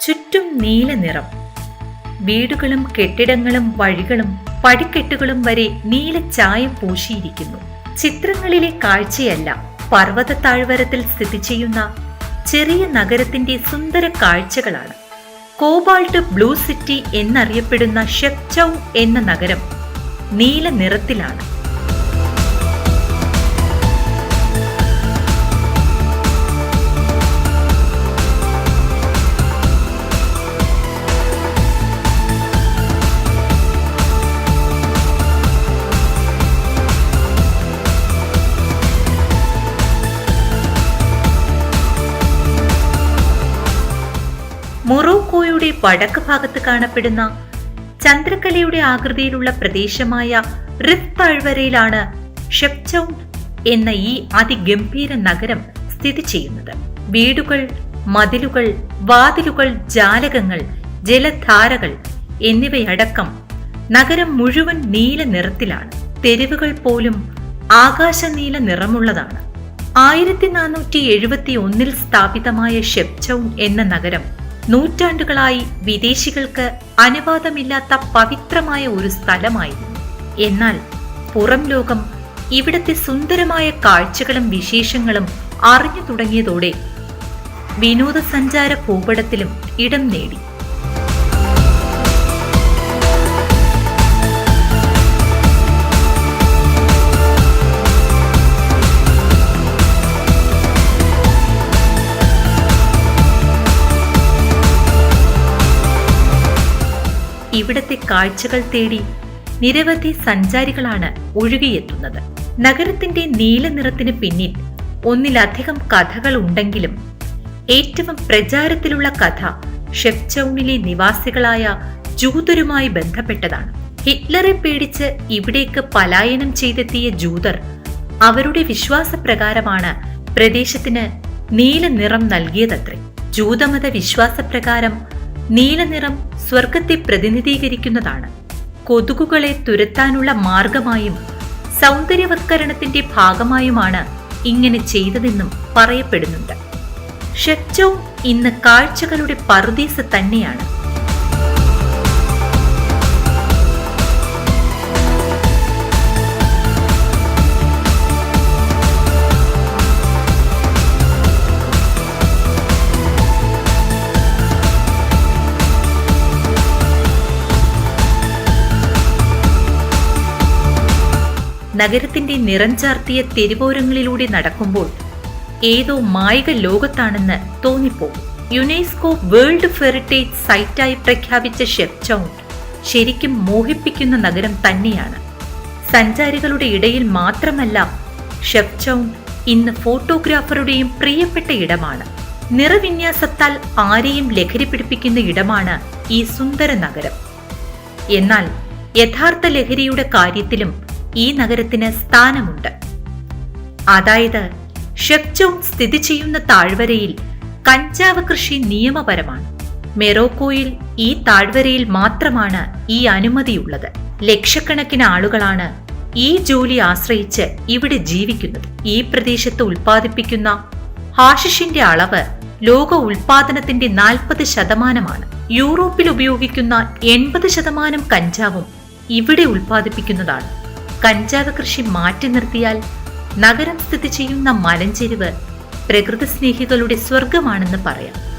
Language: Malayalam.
ചുറ്റും നീല നിറം. വീടുകളും കെട്ടിടങ്ങളും വഴികളും പടിക്കെട്ടുകളും വരെ നീല ചായം പൂശിയിരിക്കുന്നു. ചിത്രങ്ങളിലെ കാഴ്ചയല്ല, പർവ്വത താഴ്വരത്തിൽ സ്ഥിതി ചെയ്യുന്ന ചെറിയ നഗരത്തിന്റെ സുന്ദര കാഴ്ചകളാണ്. കോബാൾട്ട് ബ്ലൂ സിറ്റി എന്നറിയപ്പെടുന്ന ഷെപ്ചൌ എന്ന നഗരം നീല നിറത്തിലാണ്. മൊറോക്കോയുടെ വടക്ക് ഭാഗത്ത് കാണപ്പെടുന്ന ചന്ദ്രക്കലയുടെ ആകൃതിയിലുള്ള പ്രദേശമായ റിഫ് താഴ്വരയിലാണ് ഷെപ്ചൌ എന്ന ഈ അതിഗംഭീര നഗരം സ്ഥിതി ചെയ്യുന്നത്. വീടുകൾ, മതിലുകൾ, വാതിലുകൾ, ജാലകങ്ങൾ, ജലധാരകൾ എന്നിവയടക്കം നഗരം മുഴുവൻ നീല നിറത്തിലാണ്. തെരുവുകൾ പോലും ആകാശ നീല നിറമുള്ളതാണ്. 1471 സ്ഥാപിതമായ ഷെപ്ചൌ എന്ന നഗരം നൂറ്റാണ്ടുകളായി വിദേശികൾക്ക് അനുവാദമില്ലാത്ത പവിത്രമായ ഒരു സ്ഥലമായിരുന്നു. എന്നാൽ പുറം ലോകം ഇവിടത്തെ സുന്ദരമായ കാഴ്ചകളും വിശേഷങ്ങളും അറിഞ്ഞു തുടങ്ങിയതോടെ വിനോദസഞ്ചാര ഭൂപടത്തിലും ഇടം നേടി. ഇവിടത്തെ കാഴ്ചകൾ തേടി നിരവധി സഞ്ചാരികളാണ് ഒഴുകിയെത്തുന്നത്. നഗരത്തിന്റെ നീല നിറത്തിന് പിന്നിൽ ഒന്നിലധികം കഥകൾ ഉണ്ടെങ്കിലും ഏറ്റവും പ്രചാരത്തിലുള്ള കഥ ഷെപ്ചൌണിലെ നിവാസികളായ ജൂതരുമായി ബന്ധപ്പെട്ടതാണ്. ഹിറ്റ്ലറെ പേടിച്ച് ഇവിടേക്ക് പലായനം ചെയ്തെത്തിയ ജൂതർ അവരുടെ വിശ്വാസപ്രകാരമാണ് പ്രദേശത്തിന് നീല നിറം നൽകിയതത്രേ. ജൂതമത വിശ്വാസപ്രകാരം നീല നിറം സ്വർഗത്തെ പ്രതിനിധീകരിക്കുന്നതാണ്. കൊതുകുകളെ തുരത്താനുള്ള മാർഗമായും സൗന്ദര്യവത്കരണത്തിന്റെ ഭാഗമായുമാണ് ഇങ്ങനെ ചെയ്തതെന്നും പറയപ്പെടുന്നുണ്ട്. ഷെപ്ചൌ ഇന്ന് കാഴ്ചകളുടെ പറുദീസ തന്നെയാണ്. നഗരത്തിന്റെ നിറം ചാർത്തിയ തെരുവോരങ്ങളിലൂടെ നടക്കുമ്പോൾ ഏതോ മായിക ലോകത്താണെന്ന് തോന്നിപ്പോകും. യുനെസ്കോ വേൾഡ് ഹെറിറ്റേജ് സൈറ്റായി പ്രഖ്യാപിച്ച ഷെപ്ചൌ ശരിക്കും മോഹിപ്പിക്കുന്ന നഗരം തന്നെയാണ്. സഞ്ചാരികളുടെ ഇടയിൽ മാത്രമല്ല, ഷെപ്ചൌ ഇന്ന് ഫോട്ടോഗ്രാഫറുടെയും പ്രിയപ്പെട്ട ഇടമാണ്. നിറവിന്യാസത്താൽ ആരെയും ലഹരി പിടിപ്പിക്കുന്ന ഇടമാണ് ഈ സുന്ദര നഗരം. എന്നാൽ യഥാർത്ഥ ലഹരിയുടെ കാര്യത്തിലും ഈ നഗരത്തിന് സ്ഥാനമുണ്ട്. അതായത് ഷെപ്ചൌ സ്ഥിതി ചെയ്യുന്ന താഴ്വരയിൽ കഞ്ചാവ് കൃഷി നിയമപരമാണ്. മൊറോക്കോയിൽ ഈ താഴ്വരയിൽ മാത്രമാണ് ഈ അനുമതിയുള്ളത്. ലക്ഷക്കണക്കിന് ആളുകളാണ് ഈ ജോലി ആശ്രയിച്ച് ഇവിടെ ജീവിക്കുന്നത്. ഈ പ്രദേശത്ത് ഉൽപ്പാദിപ്പിക്കുന്ന ഹാഷിഷിന്റെ അളവ് ലോക ഉൽപാദനത്തിന്റെ 40%. യൂറോപ്പിൽ ഉപയോഗിക്കുന്ന 80% കഞ്ചാവും ഇവിടെ ഉൽപ്പാദിപ്പിക്കുന്നതാണ്. കഞ്ചാവ് കൃഷി മാറ്റി നിർത്തിയാൽ നഗരം സ്ഥിതി ചെയ്യുന്ന മലഞ്ചെരിവ് പ്രകൃതി സ്നേഹികളുടെ സ്വർഗമാണെന്ന് പറയാം.